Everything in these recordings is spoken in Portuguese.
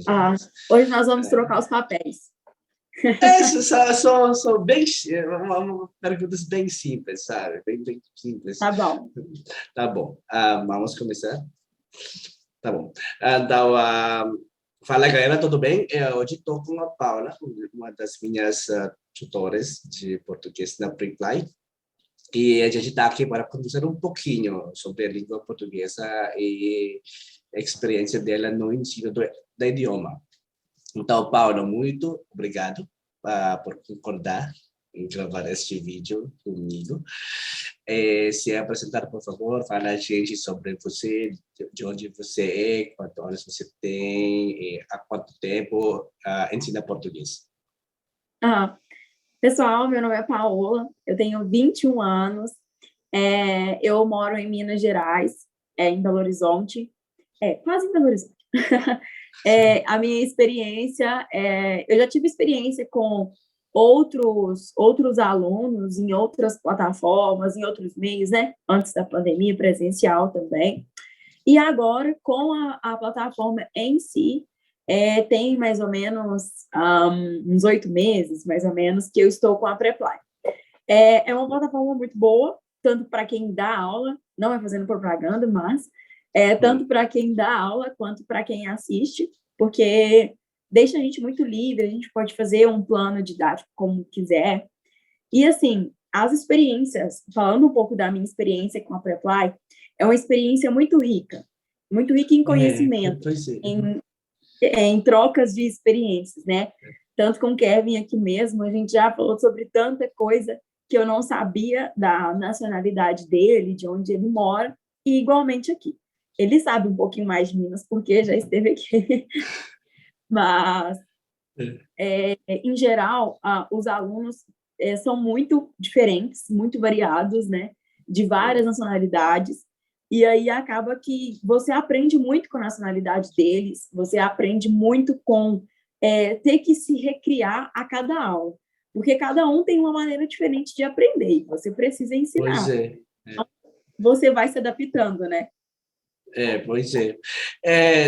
Ah, hoje nós vamos trocar os papéis. São bem perguntas bem simples, sabe? Bem simples. Tá bom. Tá bom. Vamos começar? Tá bom. Então, fala, galera, tudo bem? Eu hoje estou com a Paula, uma das minhas tutores de português na Preply. E a gente está aqui para conversar um pouquinho sobre a língua portuguesa e a experiência dela no ensino do idioma. Então, Paula, muito obrigado por concordar em gravar este vídeo comigo. Se apresentar, por favor, fala a gente sobre você, de onde você é, quantos anos você tem, há quanto tempo ensina português. Pessoal, meu nome é Paola, eu tenho 21 anos, eu moro em Minas Gerais, em Belo Horizonte, quase em Belo Horizonte. A minha experiência, eu já tive experiência com outros alunos em outras plataformas, em outros meios, né? Antes da pandemia, presencial também. E agora, com a plataforma em si, tem mais ou menos uns 8 meses, mais ou menos, que eu estou com a Preply. É uma plataforma muito boa, tanto para quem dá aula, não é fazendo propaganda, mas tanto para quem dá aula quanto para quem assiste, porque deixa a gente muito livre, a gente pode fazer um plano didático como quiser. E, assim, as experiências, falando um pouco da minha experiência com a Preply, é uma experiência muito rica em conhecimento, em trocas de experiências, né? Tanto com o Kevin aqui mesmo, a gente já falou sobre tanta coisa que eu não sabia da nacionalidade dele, de onde ele mora, e igualmente aqui. Ele sabe um pouquinho mais de Minas, porque já esteve aqui. Mas, em geral, os alunos são muito diferentes, muito variados, né? De várias nacionalidades. E aí acaba que você aprende muito com a nacionalidade deles, você aprende muito com ter que se recriar a cada aula. Porque cada um tem uma maneira diferente de aprender, e você precisa ensinar. Pois é. Então, você vai se adaptando, né? Pois é.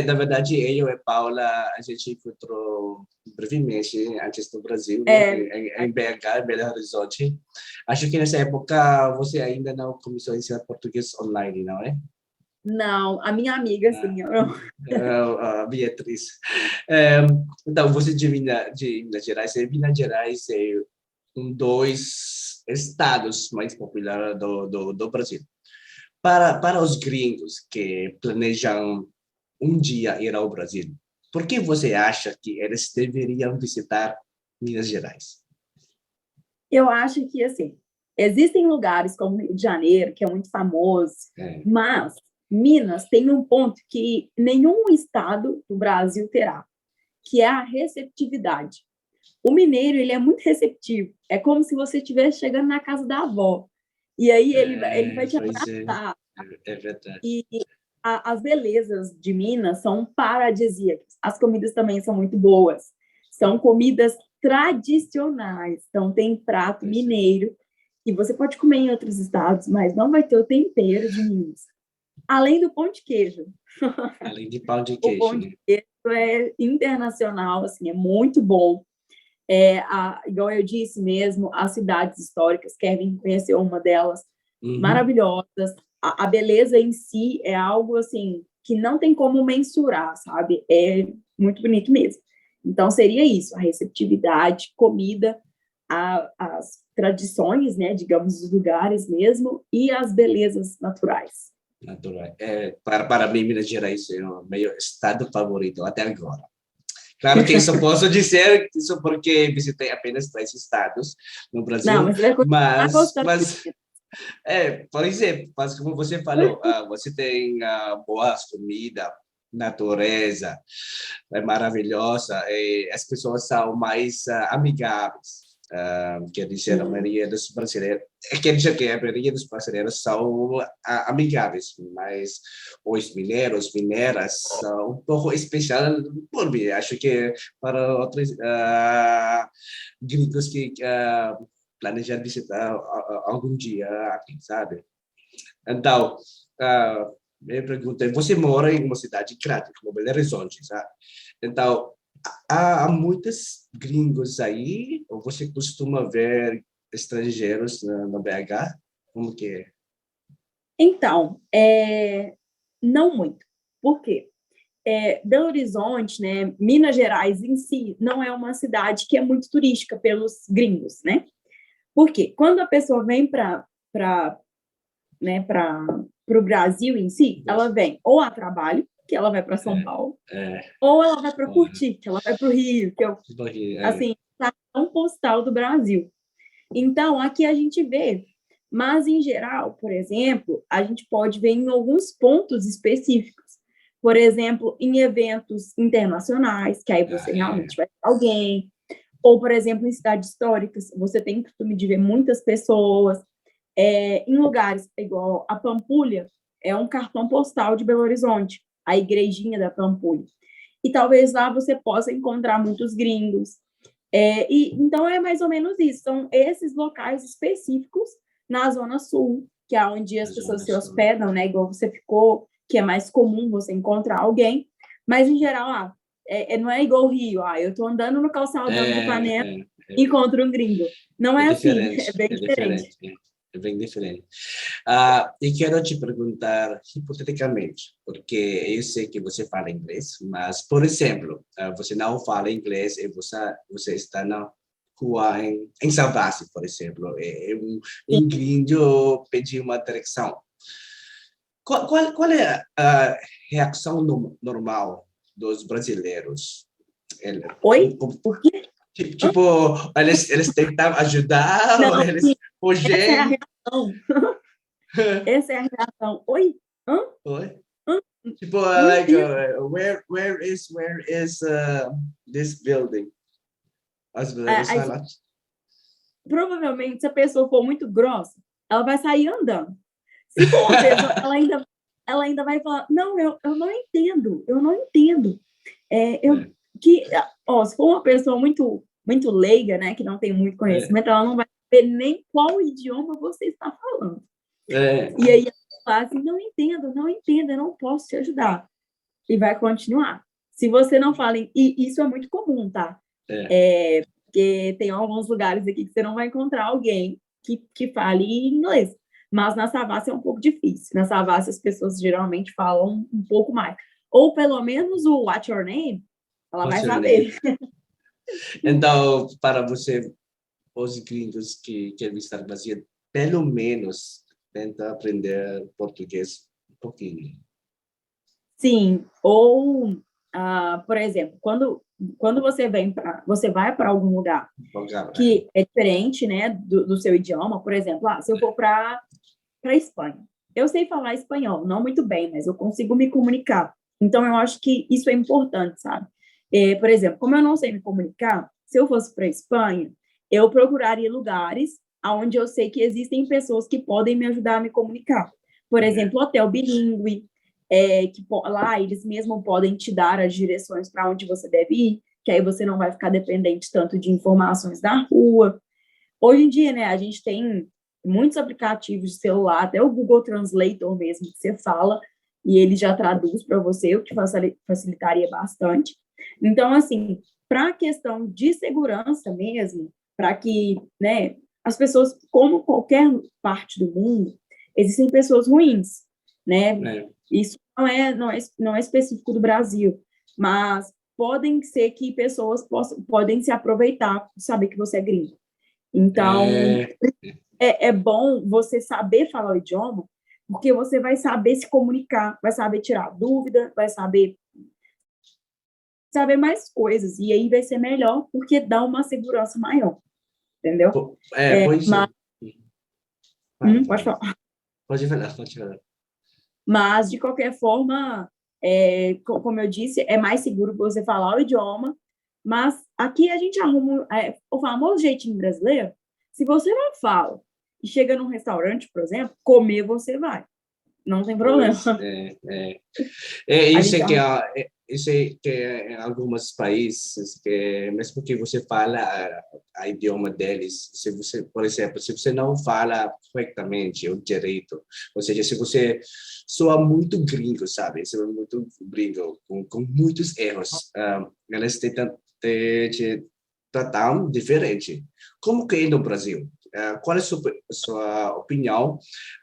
Na verdade, eu e Paula, a gente encontrou brevemente antes do Brasil, né? Em BH, em Belo Horizonte. Acho que nessa época você ainda não começou a ensinar português online, não é? Não, a minha amiga, sim. A Beatriz. Então, você de Minas Gerais. Minas Gerais é dos estados mais populares do Brasil. Para os gringos que planejam um dia ir ao Brasil, por que você acha que eles deveriam visitar Minas Gerais? Eu acho que, assim, existem lugares como Rio de Janeiro, que é muito famoso, mas Minas tem um ponto que nenhum estado do Brasil terá, que é a receptividade. O mineiro, ele é muito receptivo. É como se você estivesse chegando na casa da avó. E aí ele vai te abraçar. É verdade. E as belezas de Minas são paradisíacas. As comidas também são muito boas. São comidas tradicionais. Então, tem prato mineiro, que você pode comer em outros estados, mas não vai ter o tempero de Minas. Além do pão de queijo. Além de pão de queijo. O pão de queijo é internacional, assim, é muito bom. Igual eu disse mesmo, as cidades históricas, Kevin conheceu uma delas, maravilhosas. A beleza em si é algo, assim, que não tem como mensurar, sabe? É muito bonito mesmo. Então, seria isso, a receptividade, comida, as tradições, né, digamos, dos lugares mesmo, e as belezas naturais. Para mim, Minas Gerais é o meu estado favorito até agora. Claro que isso posso dizer, isso porque visitei apenas 3 estados no Brasil. Não, mas por exemplo, mas como você falou, você tem boas comidas, natureza é maravilhosa, e as pessoas são mais amigáveis. Quer dizer, a maioria dos brasileiros, quer dizer que a maioria dos brasileiros são amigáveis, mas os mineiras são um pouco especial por mim. Acho que para outros gringos que planejam visitar algum dia aqui, sabe? Então, minha pergunta é, você mora em uma cidade grande, como Belo Horizonte, sabe? Então, há muitos gringos aí, ou você costuma ver estrangeiros na BH? Como que é? Então, não muito. Por quê? Belo Horizonte, né, Minas Gerais em si, não é uma cidade que é muito turística pelos gringos, né? Por quê? Quando a pessoa vem para né, para o Brasil em si, ela vem ou a trabalho, que ela vai para São Paulo, É, ou ela vai para curtir, que ela vai para o Rio, que é, é, assim, cartão postal do Brasil. Então, aqui a gente vê, mas em geral, por exemplo, a gente pode ver em alguns pontos específicos. Por exemplo, em eventos internacionais, que aí você realmente vai ter alguém, ou, por exemplo, em cidades históricas, você tem o costume de ver muitas pessoas. Em lugares igual a Pampulha, é um cartão postal de Belo Horizonte, a igrejinha da Pampulha. E talvez lá você possa encontrar muitos gringos. Então é mais ou menos isso. São esses locais específicos na Zona Sul, que é onde as pessoas se hospedam, né? Igual você ficou, que é mais comum você encontrar alguém. Mas, em geral, não é igual o Rio. Eu estou andando no calçadão de Ipanema e encontro um gringo. Não é assim, é bem diferente. É bem diferente. E quero te perguntar, hipoteticamente, porque eu sei que você fala inglês, mas, por exemplo, você não fala inglês e você está na rua em Savassi, por exemplo, e um gringo pediu uma direção. Qual é a reação normal dos brasileiros? Oi? Por quê? Tipo, eles tentam ajudar, Não, ou eles essa é a fugem? reação. Essa é a reação. Oi? Hã? Oi? Hã? Tipo, Não like, entendo. where is this building? As brasileiras Aí, falam. provavelmente, se a pessoa for muito grossa, ela vai sair andando. Se for uma pessoa, ela ainda vai falar, não, eu não entendo, eu não entendo. Se for uma pessoa muito, muito leiga, né, que não tem muito conhecimento, ela não vai saber nem qual idioma você está falando. E aí ela fala assim, não entendo, eu não posso te ajudar. E vai continuar. Se você não fala, e isso é muito comum, tá? Porque tem alguns lugares aqui que você não vai encontrar alguém que fale inglês. Mas na Savassi é um pouco difícil. Na Savassi as pessoas geralmente falam um pouco mais. Ou pelo menos o What's Your Name, ela vai saber. Então, para você, os gringos que querem visitar o Brasil, pelo menos tenta aprender português um pouquinho. Sim, ou, por exemplo, quando você vai para algum lugar que é diferente, né, do seu idioma, por exemplo, se eu for para a Espanha, eu sei falar espanhol, não muito bem, mas eu consigo me comunicar. Então, eu acho que isso é importante, sabe? Por exemplo, como eu não sei me comunicar, se eu fosse para a Espanha, eu procuraria lugares onde eu sei que existem pessoas que podem me ajudar a me comunicar. Por exemplo, hotel bilíngue, que lá eles mesmo podem te dar as direções para onde você deve ir, que aí você não vai ficar dependente tanto de informações da rua. Hoje em dia, né, a gente tem muitos aplicativos de celular, até o Google Translator mesmo, que você fala, e ele já traduz para você, o que facilitaria bastante. Então, assim, para a questão de segurança mesmo, para que, né, as pessoas, como qualquer parte do mundo, existem pessoas ruins, né? Isso não é específico do Brasil, mas podem ser que pessoas podem se aproveitar de saber que você é gringo. Então, é bom você saber falar o idioma, porque você vai saber se comunicar, vai saber tirar dúvida, vai saber mais coisas, e aí vai ser melhor, porque dá uma segurança maior, entendeu? Pois é. Pode falar. Pode falar. Mas, de qualquer forma, como eu disse, é mais seguro você falar o idioma, mas aqui a gente arruma o famoso jeitinho brasileiro. Se você não fala e chega num restaurante, por exemplo, comer você vai. Não tem problema. Isso eu sei que em alguns países, que mesmo que você fala a idioma deles, se você, por exemplo, se você não fala corretamente o direito, ou seja, se você soa muito gringo, sabe? Soa muito gringo, com muitos erros, eles te tratam diferente. Como que é no Brasil? Qual é a sua opinião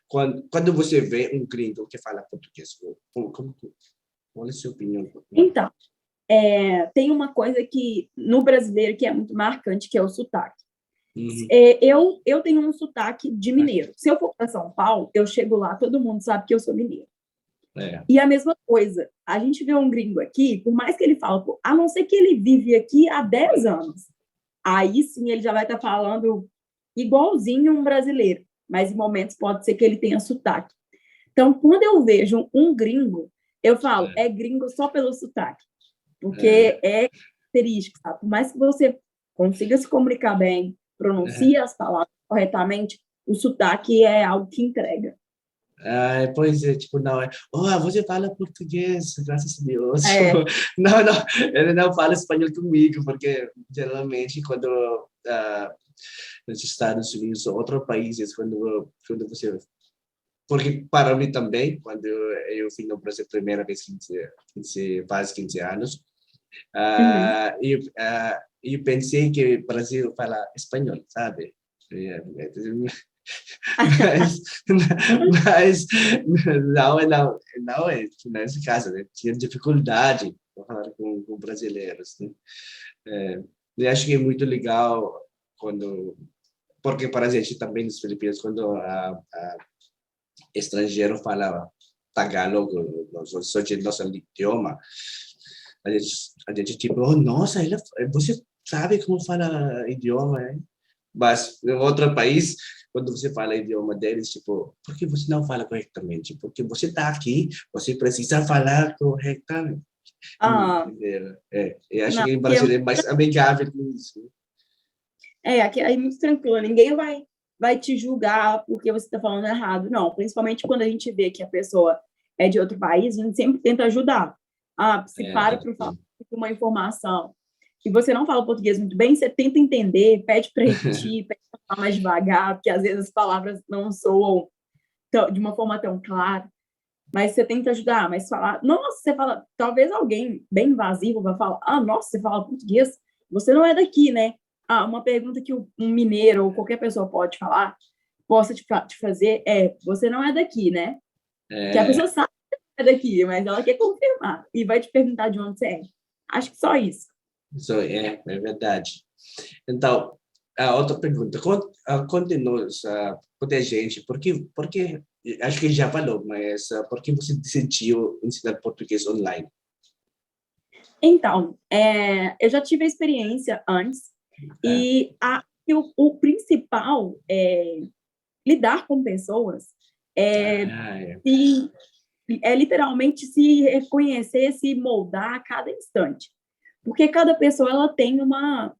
quando você vê um gringo que fala português? Qual é a sua opinião? Então, tem uma coisa que no brasileiro que é muito marcante, que é o sotaque. Uhum. Eu tenho um sotaque de mineiro. Se eu for para São Paulo, eu chego lá, todo mundo sabe que eu sou mineiro. E a mesma coisa, a gente vê um gringo aqui, por mais que ele fale, a não ser que ele vive aqui há 10 anos, aí sim ele já vai estar falando igualzinho um brasileiro, mas em momentos pode ser que ele tenha sotaque. Então, quando eu vejo um gringo, eu falo, é gringo só pelo sotaque, porque é característico, sabe? Por mais que você consiga se comunicar bem, pronuncie as palavras corretamente, o sotaque é algo que entrega. Pois é, tipo, não é, você fala português, graças a Deus. É. Não, ele não fala espanhol comigo, porque geralmente quando nos Estados Unidos ou outros países, quando você... Porque para mim também, quando eu vim no Brasil a primeira vez, faz 15 anos, Uhum. eu pensei que o Brasil fala espanhol, sabe? Mas, mas não é nesse caso, né? Tinha dificuldade para falar com brasileiros, né? Eu acho que é muito legal quando, porque para a gente também nos Filipinos, quando a estrangeiro fala Tagalog, nosso idioma, a gente tipo, nossa, você sabe como fala idioma, hein? Mas em outro país, quando você fala o idioma deles, tipo, por que você não fala corretamente? Porque você está aqui, você precisa falar corretamente. Ah, Eu acho não, que o brasileiro é mais amigável com isso. aqui é muito tranquilo, ninguém vai te julgar porque você está falando errado, não. Principalmente quando a gente vê que a pessoa é de outro país, a gente sempre tenta ajudar. Se para falar uma informação e você não fala português muito bem, você tenta entender, pede para repetir, pede para falar mais devagar, porque às vezes as palavras não soam de uma forma tão clara, mas você tenta ajudar, mas falar, nossa, você fala, talvez alguém bem invasivo vai falar, nossa, você fala português, você não é daqui, né? Uma pergunta que um mineiro ou qualquer pessoa pode falar, possa te fazer você não é daqui, né? Que a pessoa sabe que é daqui, mas ela quer confirmar e vai te perguntar de onde você é. Acho que só isso. Isso é verdade. Então, a outra pergunta, conte-nos, conte a gente, porque acho que já falou, mas por que você decidiu ensinar português online? Então, eu já tive a experiência antes e o principal é lidar com pessoas e literalmente se reconhecer, se moldar a cada instante. Porque cada pessoa ela tem uma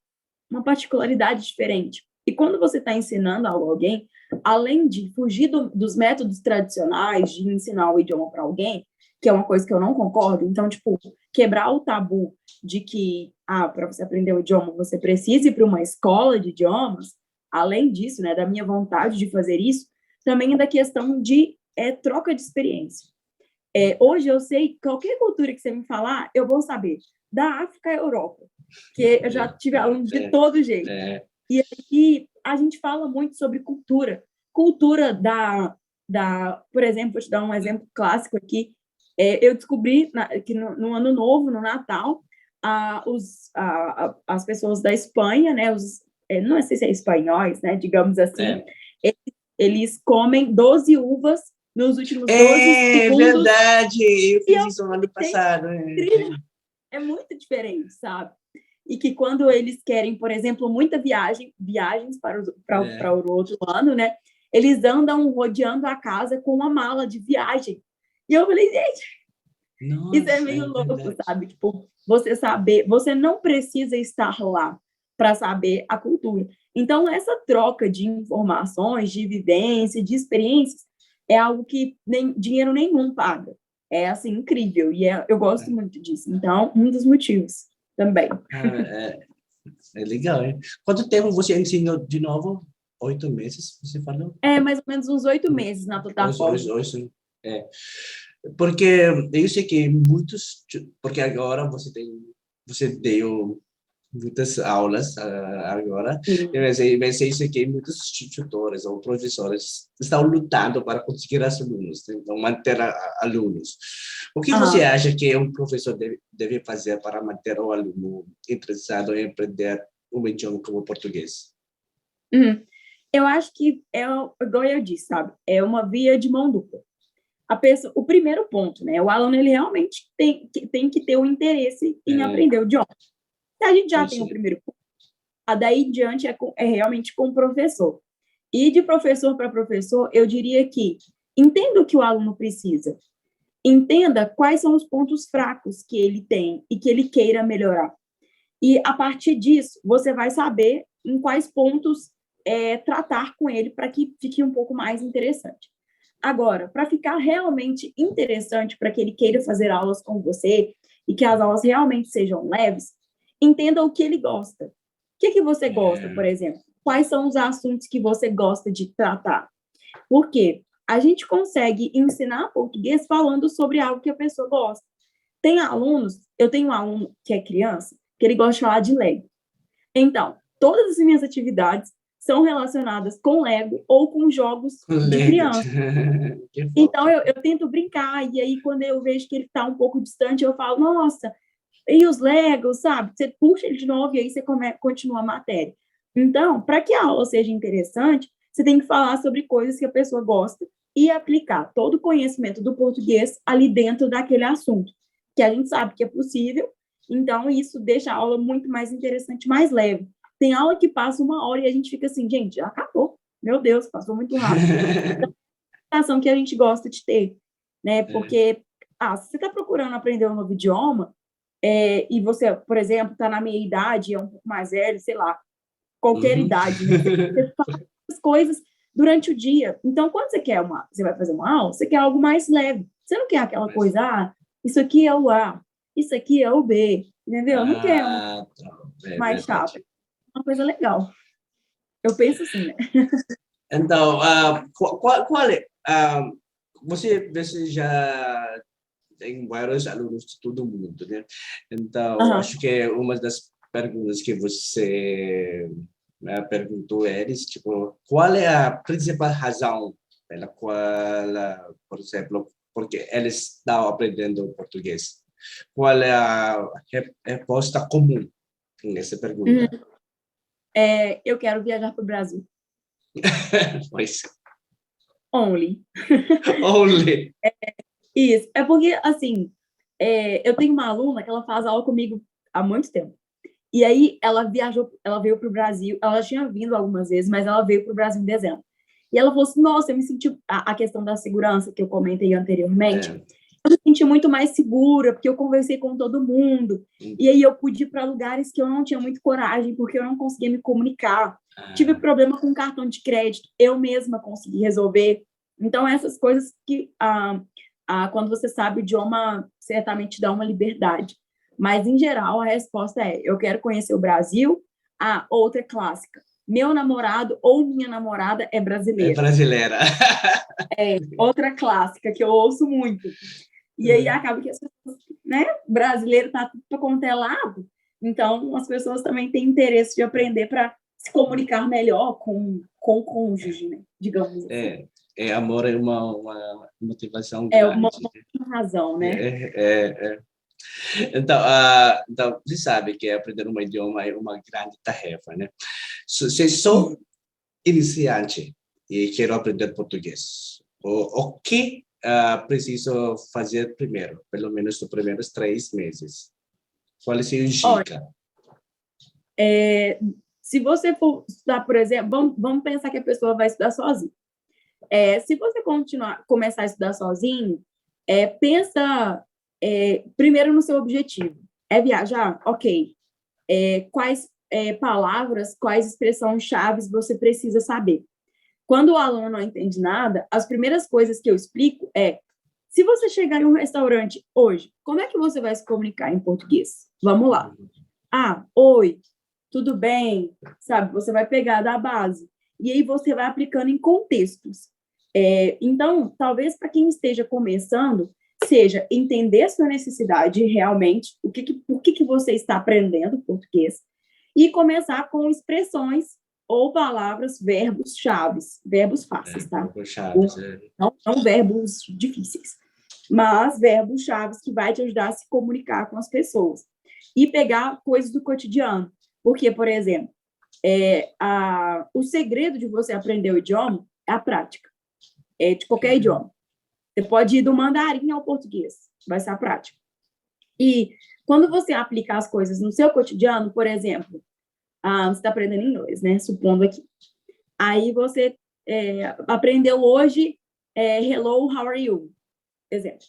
particularidade diferente. E quando você está ensinando algo a alguém, além de fugir dos métodos tradicionais de ensinar o idioma para alguém, que é uma coisa que eu não concordo, então, tipo, quebrar o tabu de que, para você aprender o idioma, você precisa ir para uma escola de idiomas, além disso, né, da minha vontade de fazer isso, também é da questão de troca de experiência. Hoje eu sei, qualquer cultura que você me falar, eu vou saber, da África à Europa, que eu já tive alunos de todo jeito. E aí a gente fala muito sobre cultura. Cultura por exemplo, vou te dar um exemplo clássico aqui. Eu descobri que no Ano Novo, no Natal, as pessoas da Espanha, né, não sei se é espanhóis, né, digamos assim, eles comem 12 uvas nos últimos 12 segundos. É verdade, eu fiz isso no ano passado. É muito diferente, sabe? E que quando eles querem, por exemplo, viagens para o outro ano, né? Eles andam rodeando a casa com uma mala de viagem. E eu falei, gente, nossa, isso é meio louco, sabe? Tipo, você não precisa estar lá para saber a cultura. Então, essa troca de informações, de vivência, de experiências, é algo que dinheiro nenhum paga. é assim, incrível, e eu gosto muito disso. Então, um dos motivos também. É legal, hein? Quanto tempo você ensinou de novo? 8 meses, você falou? É mais ou menos uns 8 meses na plataforma. Hoje, é. Porque eu sei que porque agora você deu muitas aulas agora, Sim. mas eu sei que muitos tutores ou professores estão lutando para conseguir alunos, né? Então, manter alunos. O que você Aham. acha que um professor deve fazer para manter o aluno interessado em aprender um idioma como português? Uhum. Eu acho que igual eu disse, sabe? É uma via de mão dupla. O primeiro ponto, né? O aluno, ele realmente tem que ter o interesse em É, aprender o idioma. Se a gente já pois tem o é. primeiro ponto, a daí em diante é realmente com o professor. E de professor para professor, eu diria que entenda o que o aluno precisa. Entenda quais são os pontos fracos que ele tem e que ele queira melhorar. E a partir disso, você vai saber em quais pontos tratar com ele para que fique um pouco mais interessante. Agora, para ficar realmente interessante, para que ele queira fazer aulas com você e que as aulas realmente sejam leves, entenda o que ele gosta. O que você gosta, por É, exemplo? Quais são os assuntos que você gosta de tratar? Por quê? A gente consegue ensinar português falando sobre algo que a pessoa gosta. Eu tenho um aluno que é criança, que ele gosta de falar de Lego. Então, todas as minhas atividades são relacionadas com Lego ou com jogos de colega. criança. Que Então, fofo. eu tento brincar, e aí, quando eu vejo que ele está um pouco distante, eu falo, nossa, e os Legos, sabe? Você puxa ele de novo e aí você continua a matéria. Então, para que a aula seja interessante, você tem que falar sobre coisas que a pessoa gosta e aplicar todo o conhecimento do português ali dentro daquele assunto, que a gente sabe que é possível, então isso deixa a aula muito mais interessante, mais leve. Tem aula que passa 1 hora e a gente fica assim, gente, já acabou. Meu Deus, passou muito rápido. Ação que a gente gosta de ter, né? É. Porque se você está procurando aprender um novo idioma, e você, por exemplo, está na meia idade, é um pouco mais velho, sei lá, qualquer Uhum. idade, né? Você faz as coisas durante o dia. Então, quando você vai fazer uma aula, você quer algo mais leve. Você não quer aquela Mas, coisa, isso aqui é o A, isso aqui é o B, entendeu? Não quer uma tá. É mais chata, verdade. uma coisa legal. Eu penso assim, né? Então, qual é? Você já tem vários alunos de todo mundo, né? Então, Uhum. acho que uma das perguntas que você perguntou eles, tipo, qual é a principal razão pela qual, por exemplo, porque eles estão aprendendo português? Qual é a resposta comum nessa Uhum. pergunta? Eu quero viajar para o Brasil. Pois, Only. only. Isso. É porque, assim, eu tenho uma aluna que ela faz aula comigo há muito tempo. E aí ela viajou, ela veio para o Brasil, ela já tinha vindo algumas vezes, mas ela veio para o Brasil em dezembro. E ela falou assim: nossa, eu me senti. A questão da segurança que eu comentei anteriormente, É, eu me senti muito mais segura, porque eu conversei com todo mundo. E aí eu pude ir para lugares que eu não tinha muito coragem, porque eu não conseguia me comunicar. Tive ah, problema com cartão de crédito, eu mesma consegui resolver. Então, essas coisas que, quando você sabe o idioma, certamente dá uma liberdade. Mas, em geral, a resposta é: eu quero conhecer o Brasil. A outra clássica: meu namorado ou minha namorada é é brasileiro. brasileira. Outra clássica que eu ouço muito. E aí acaba que as pessoas, né? Brasileiro tá tudo quanto é lado. Então, as pessoas também têm interesse de aprender para se comunicar melhor com o cônjuge, né? Digamos assim. É, amor é uma motivação É uma, grande. uma razão, né? É. Então, você sabe que aprender um idioma é uma grande tarefa, né? Se sou iniciante e quero aprender português, o que preciso fazer primeiro, pelo menos nos primeiros 3 meses? Qual é a sua Olha, dica? se você for estudar, por exemplo, vamos pensar que a pessoa vai estudar sozinha. Se você começar a estudar sozinho, pensa primeiro no seu objetivo. É viajar? Ok. Quais palavras, quais expressões-chave você precisa saber? Quando o aluno não entende nada, as primeiras coisas que eu explico Se você chegar em um restaurante hoje, como é que você vai se comunicar em português? Vamos lá. Ah, oi, tudo bem? Sabe, você vai pegar da base. E aí você vai aplicando em contextos. Então, talvez para quem esteja começando, seja entender a sua necessidade realmente, por que você está aprendendo português, e começar com expressões ou palavras, verbos chaves, verbos fáceis, tá? Chaves, não verbos difíceis, mas verbos chaves que vai te ajudar a se comunicar com as pessoas. E pegar coisas do cotidiano. Porque, por exemplo, o segredo de você aprender o idioma é a prática. De qualquer idioma. Você pode ir do mandarim ao português, vai ser a prática. E quando você aplica as coisas no seu cotidiano, por exemplo, você está aprendendo inglês, né? Supondo aqui. Aí você aprendeu hoje, hello, how are you? Exemplo.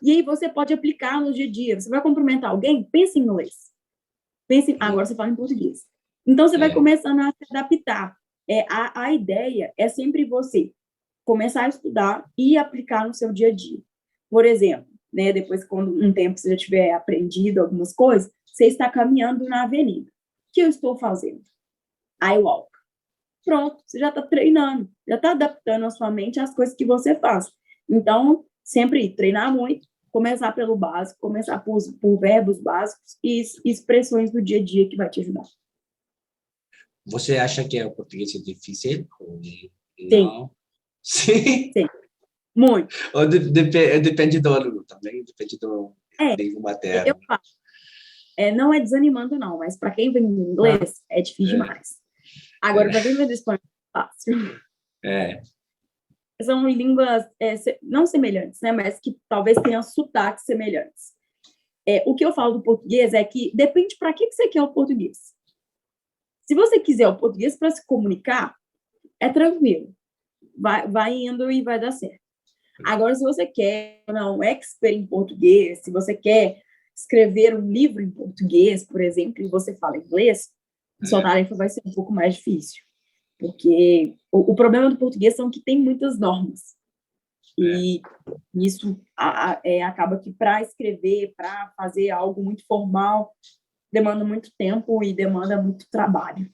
E aí você pode aplicar no dia a dia. Você vai cumprimentar alguém? Pensa em inglês. Agora você fala em português. Então, você vai começando a se adaptar. A ideia é sempre você começar a estudar e aplicar no seu dia a dia. Por exemplo, né, depois, quando um tempo você já tiver aprendido algumas coisas, você está caminhando na avenida. O que eu estou fazendo? I walk. Pronto, você já está treinando, já está adaptando a sua mente às coisas que você faz. Então, sempre treinar muito, começar pelo básico, começar por verbos básicos e expressões do dia a dia que vai te ajudar. Você acha que o português é difícil? Não? Sim. Sim. Muito. Ou depende do aluno também, depende do língua materna. Eu falo. Não é desanimando, não, mas para quem vem em inglês, é difícil demais. Agora, para quem vem do espanhol, é fácil. São línguas não semelhantes, né, mas que talvez tenham sotaques semelhantes. O que eu falo do português é que depende para que você quer o português. Se você quiser o português para se comunicar, é tranquilo. Vai indo e vai dar certo. Agora, se você quer um expert em português, se você quer escrever um livro em português, por exemplo, e você fala inglês, a sua tarefa vai ser um pouco mais difícil. Porque o problema do português são que tem muitas normas. E isso acaba que para escrever, para fazer algo muito formal, demanda muito tempo e demanda muito trabalho.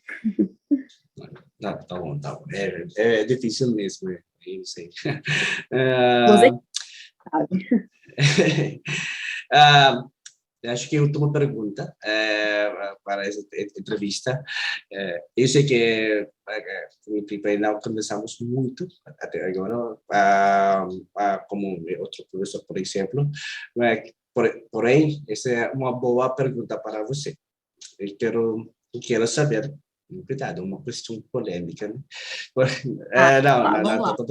Tá bom. É difícil mesmo, eu sei. Você sabe. Acho que a última pergunta para essa entrevista. Eu sei que não conversamos muito até agora, como outro professor, por exemplo, porém, essa é uma boa pergunta para você. Eu quero saber, cuidado, uma questão polêmica, né? Não, estou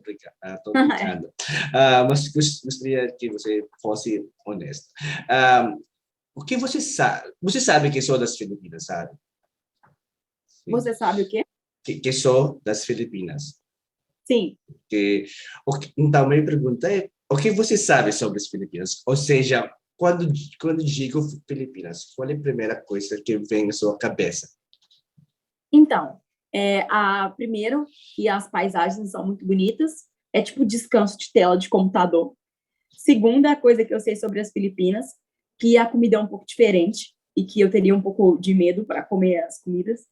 brincando. Mas gostaria que você fosse honesto. O que você sabe? Você sabe que sou das Filipinas, sabe? Sim. Você sabe o quê? Que sou das Filipinas. Sim. Então, minha pergunta é, o que você sabe sobre as Filipinas? Ou seja, quando digo Filipinas, qual é a primeira coisa que vem na sua cabeça? Então, primeiro, que as paisagens são muito bonitas, é tipo descanso de tela de computador. Segunda coisa que eu sei sobre as Filipinas, que a comida é um pouco diferente e que eu teria um pouco de medo para comer as comidas.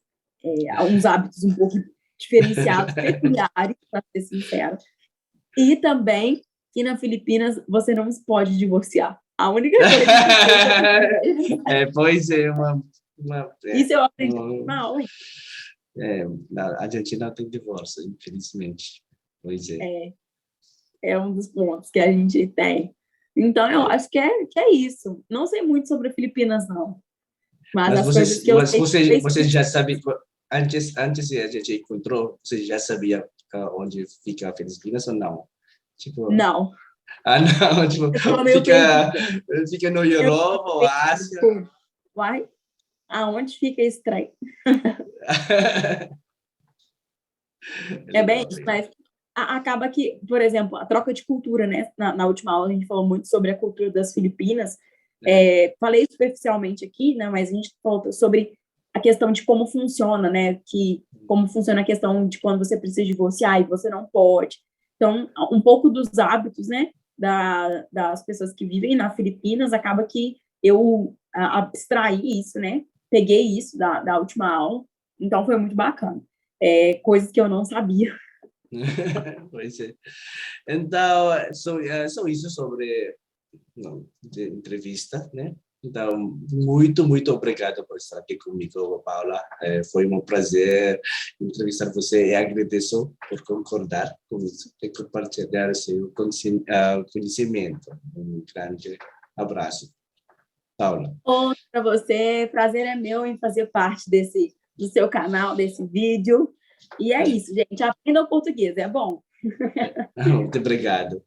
Uns hábitos um pouco diferenciados, peculiares, para ser sincero. E também que na Filipinas você não se pode divorciar. A única coisa que pois é, isso eu aprendi mal. Na Argentina não tem divórcio, infelizmente. Pois é. É um dos pontos que a gente tem. Então, eu acho que é isso. Não sei muito sobre Filipinas, não. Mas as coisas que eu sei... Você já sabe, antes a gente encontrou, você já sabia onde fica a Filipinas ou não? Tipo, não. Não, tipo, fica no Europa ou Ásia? Uai, aonde fica esse trem? Bem isso, mas acaba que, por exemplo, a troca de cultura, né? Na última aula a gente falou muito sobre a cultura das Filipinas. Falei superficialmente aqui, né? Mas a gente falou sobre a questão de como funciona, né? Como funciona a questão de quando você precisa divorciar e você não pode. Então, um pouco dos hábitos, né, das pessoas que vivem nas Filipinas, acaba que eu abstraí isso, né, peguei isso da última aula, então foi muito bacana. Coisas que eu não sabia. Pois é. Então, são isso sobre não, de entrevista, né? Então, muito obrigado por estar aqui comigo, Paula. Foi um prazer entrevistar você e agradeço por concordar com isso e compartilhar o seu conhecimento. Um grande abraço, Paula. Para você, prazer é meu em fazer parte do seu canal, desse vídeo. E é isso, gente. Aprenda o português, é bom. Muito obrigado.